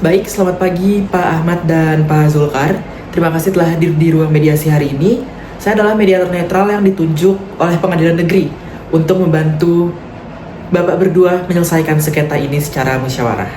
Baik, selamat pagi Pak Ahmad dan Pak Zulkar. Terima kasih telah hadir di ruang mediasi hari ini. Saya adalah mediator netral yang ditunjuk oleh Pengadilan Negeri untuk membantu Bapak berdua menyelesaikan sengketa ini secara musyawarah.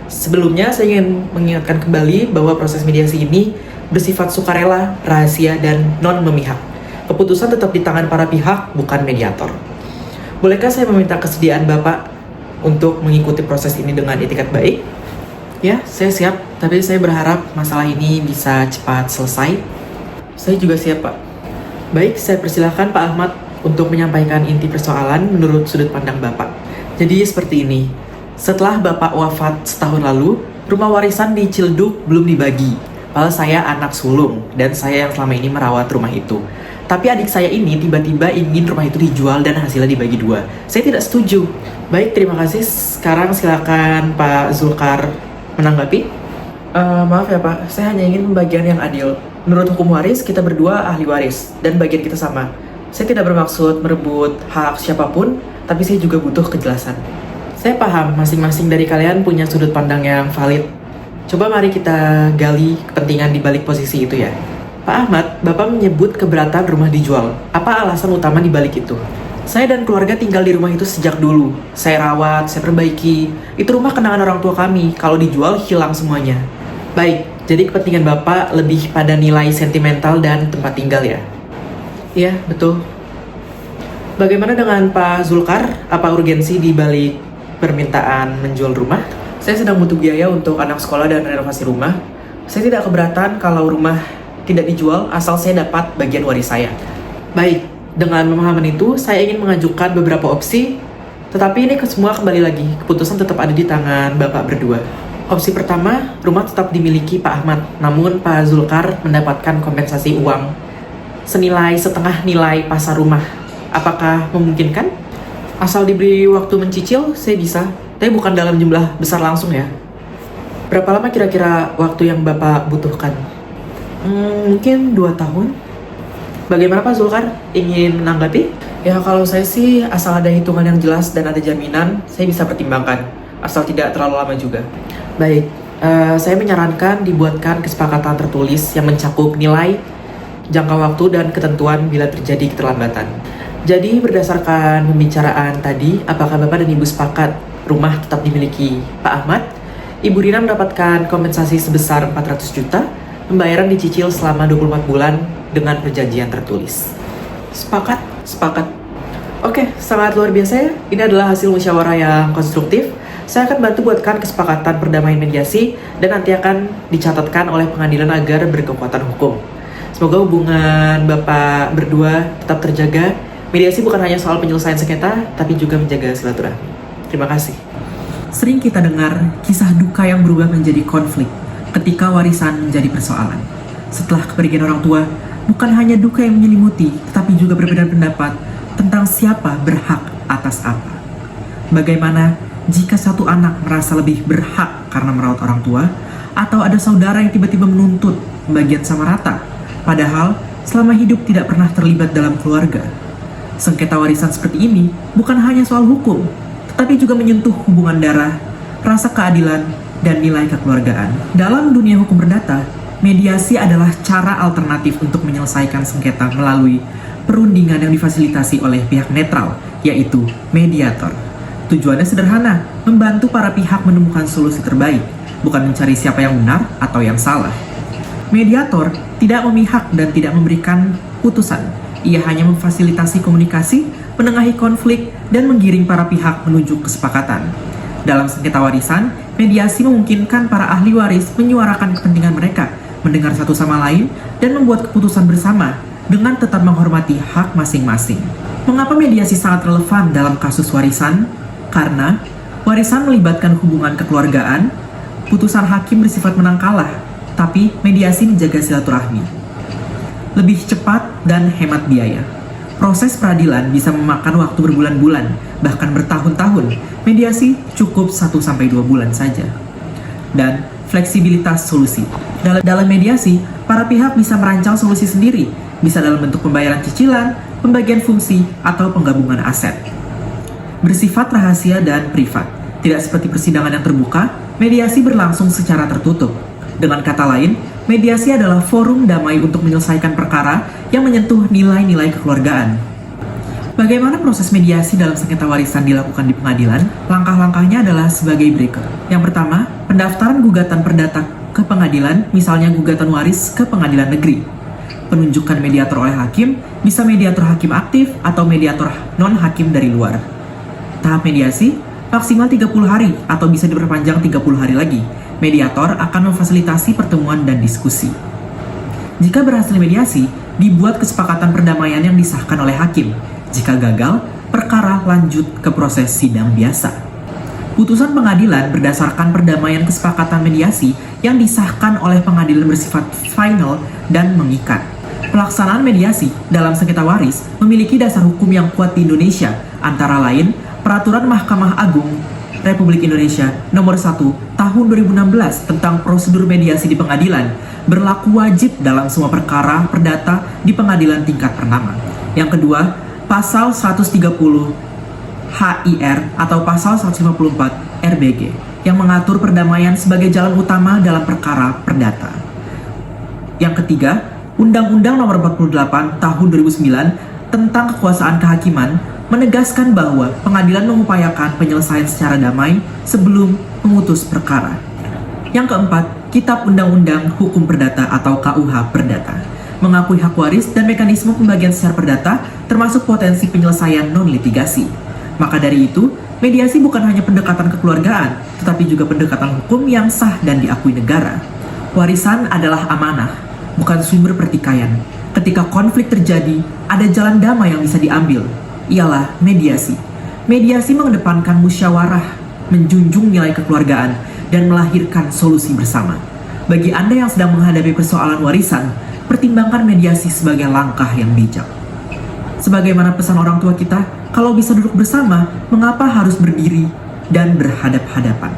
Sebelumnya, saya ingin mengingatkan kembali bahwa proses mediasi ini bersifat sukarela, rahasia, dan non-memihak. Keputusan tetap di tangan para pihak, bukan mediator. Bolehkah saya meminta kesediaan Bapak untuk mengikuti proses ini dengan etikat baik? Ya, saya siap, tapi saya berharap masalah ini bisa cepat selesai. Saya juga siap, Pak. Baik, saya persilahkan Pak Ahmad untuk menyampaikan inti persoalan menurut sudut pandang Bapak. Jadi seperti ini, setelah Bapak wafat setahun lalu, rumah warisan di Ciledug belum dibagi. Padahal saya anak sulung, dan saya yang selama ini merawat rumah itu. Tapi adik saya ini tiba-tiba ingin rumah itu dijual dan hasilnya dibagi dua. Saya tidak setuju. Baik, terima kasih. Sekarang silakan Pak Zulkar menanggapi. Maaf ya Pak, saya hanya ingin pembagian yang adil. Menurut hukum waris, kita berdua ahli waris, dan bagian kita sama. Saya tidak bermaksud merebut hak siapapun, tapi saya juga butuh kejelasan. Saya paham masing-masing dari kalian punya sudut pandang yang valid. Coba mari kita gali kepentingan di balik posisi itu ya. Pak Ahmad, Bapak menyebut keberatan rumah dijual. Apa alasan utama di balik itu? Saya dan keluarga tinggal di rumah itu sejak dulu. Saya rawat, saya perbaiki. Itu rumah kenangan orang tua kami. Kalau dijual, hilang semuanya. Baik, jadi kepentingan Bapak lebih pada nilai sentimental dan tempat tinggal ya? Iya, betul. Bagaimana dengan Pak Zulkar? Apa urgensi di balik permintaan menjual rumah? Saya sedang butuh biaya untuk anak sekolah dan renovasi rumah. Saya tidak keberatan kalau rumah tidak dijual asal saya dapat bagian waris saya. Baik, dengan pemahaman itu, saya ingin mengajukan beberapa opsi, tetapi ini semua kembali lagi, keputusan tetap ada di tangan Bapak berdua. Opsi pertama, rumah tetap dimiliki Pak Ahmad, namun Pak Zulkar mendapatkan kompensasi uang senilai setengah nilai pasar rumah. Apakah memungkinkan? Asal diberi waktu mencicil, saya bisa, tapi bukan dalam jumlah besar langsung ya. Berapa lama kira-kira waktu yang Bapak butuhkan? Mungkin 2 tahun. Bagaimana Pak Zulkar? Ingin menanggapi? Ya kalau saya sih asal ada hitungan yang jelas dan ada jaminan, saya bisa pertimbangkan. Asal tidak terlalu lama juga. Baik, saya menyarankan dibuatkan kesepakatan tertulis yang mencakup nilai, jangka waktu, dan ketentuan bila terjadi keterlambatan. Jadi berdasarkan pembicaraan tadi, apakah Bapak dan Ibu sepakat rumah tetap dimiliki Pak Ahmad? Ibu Rina mendapatkan kompensasi sebesar 400 juta, pembayaran dicicil selama 24 bulan dengan perjanjian tertulis. Sepakat? Sepakat. Oke, sangat luar biasa ya. Ini adalah hasil musyawarah yang konstruktif. Saya akan bantu buatkan kesepakatan perdamaian mediasi dan nanti akan dicatatkan oleh pengadilan agar berkekuatan hukum. Semoga hubungan Bapak berdua tetap terjaga. Mediasi bukan hanya soal penyelesaian sengketa, tapi juga menjaga silaturahmi. Terima kasih. Sering kita dengar kisah duka yang berubah menjadi konflik ketika warisan menjadi persoalan. Setelah kepergian orang tua, bukan hanya duka yang menyelimuti, tetapi juga berbeda pendapat tentang siapa berhak atas apa. Bagaimana jika satu anak merasa lebih berhak karena merawat orang tua, atau ada saudara yang tiba-tiba menuntut pembagian sama rata, padahal selama hidup tidak pernah terlibat dalam keluarga. Sengketa warisan seperti ini bukan hanya soal hukum, tetapi juga menyentuh hubungan darah, rasa keadilan, dan nilai kekeluargaan. Dalam dunia hukum perdata, mediasi adalah cara alternatif untuk menyelesaikan sengketa melalui perundingan yang difasilitasi oleh pihak netral, yaitu mediator. Tujuannya sederhana, membantu para pihak menemukan solusi terbaik, bukan mencari siapa yang benar atau yang salah. Mediator tidak memihak dan tidak memberikan putusan. Ia hanya memfasilitasi komunikasi, menengahi konflik, dan menggiring para pihak menuju kesepakatan. Dalam sengketa warisan, mediasi memungkinkan para ahli waris menyuarakan kepentingan mereka, mendengar satu sama lain, dan membuat keputusan bersama dengan tetap menghormati hak masing-masing. Mengapa mediasi sangat relevan dalam kasus warisan? Karena warisan melibatkan hubungan kekeluargaan, putusan hakim bersifat menang kalah, tapi mediasi menjaga silaturahmi. Lebih cepat dan hemat biaya. Proses peradilan bisa memakan waktu berbulan-bulan, bahkan bertahun-tahun. Mediasi cukup 1-2 bulan saja. Dan fleksibilitas solusi. Dalam mediasi, para pihak bisa merancang solusi sendiri, bisa dalam bentuk pembayaran cicilan, pembagian fungsi, atau penggabungan aset. Bersifat rahasia dan privat, tidak seperti persidangan yang terbuka, mediasi berlangsung secara tertutup. Dengan kata lain, mediasi adalah forum damai untuk menyelesaikan perkara yang menyentuh nilai-nilai kekeluargaan. Bagaimana proses mediasi dalam sengketa warisan dilakukan di pengadilan? Langkah-langkahnya adalah sebagai berikut. Yang pertama, pendaftaran gugatan perdata ke pengadilan, misalnya gugatan waris ke pengadilan negeri. Penunjukan mediator oleh hakim, bisa mediator hakim aktif atau mediator non-hakim dari luar. Tahap mediasi, maksimal 30 hari atau bisa diperpanjang 30 hari lagi. Mediator akan memfasilitasi pertemuan dan diskusi. Jika berhasil mediasi, dibuat kesepakatan perdamaian yang disahkan oleh hakim. Jika gagal, perkara lanjut ke proses sidang biasa. Putusan pengadilan berdasarkan perdamaian kesepakatan mediasi yang disahkan oleh pengadilan bersifat final dan mengikat. Pelaksanaan mediasi dalam sengketa waris memiliki dasar hukum yang kuat di Indonesia, antara lain Peraturan Mahkamah Agung Republik Indonesia Nomor 1 Tahun 2016 tentang prosedur mediasi di pengadilan berlaku wajib dalam semua perkara perdata di pengadilan tingkat pertama. Yang kedua, Pasal 130 HIR atau Pasal 154 RBG yang mengatur perdamaian sebagai jalan utama dalam perkara perdata. Yang ketiga, Undang-Undang Nomor 48 Tahun 2009 tentang Kekuasaan Kehakiman menegaskan bahwa pengadilan mengupayakan penyelesaian secara damai sebelum memutus perkara. Yang keempat, Kitab Undang-Undang Hukum Perdata atau KUH Perdata mengakui hak waris dan mekanisme pembagian secara perdata termasuk potensi penyelesaian non-litigasi. Maka dari itu, mediasi bukan hanya pendekatan kekeluargaan, tetapi juga pendekatan hukum yang sah dan diakui negara. Warisan adalah amanah, bukan sumber pertikaian. Ketika konflik terjadi, ada jalan damai yang bisa diambil, ialah mediasi. Mediasi mengedepankan musyawarah, menjunjung nilai kekeluargaan, dan melahirkan solusi bersama. Bagi Anda yang sedang menghadapi persoalan warisan, pertimbangkan mediasi sebagai langkah yang bijak. Sebagaimana pesan orang tua kita, kalau bisa duduk bersama, mengapa harus berdiri dan berhadap-hadapan?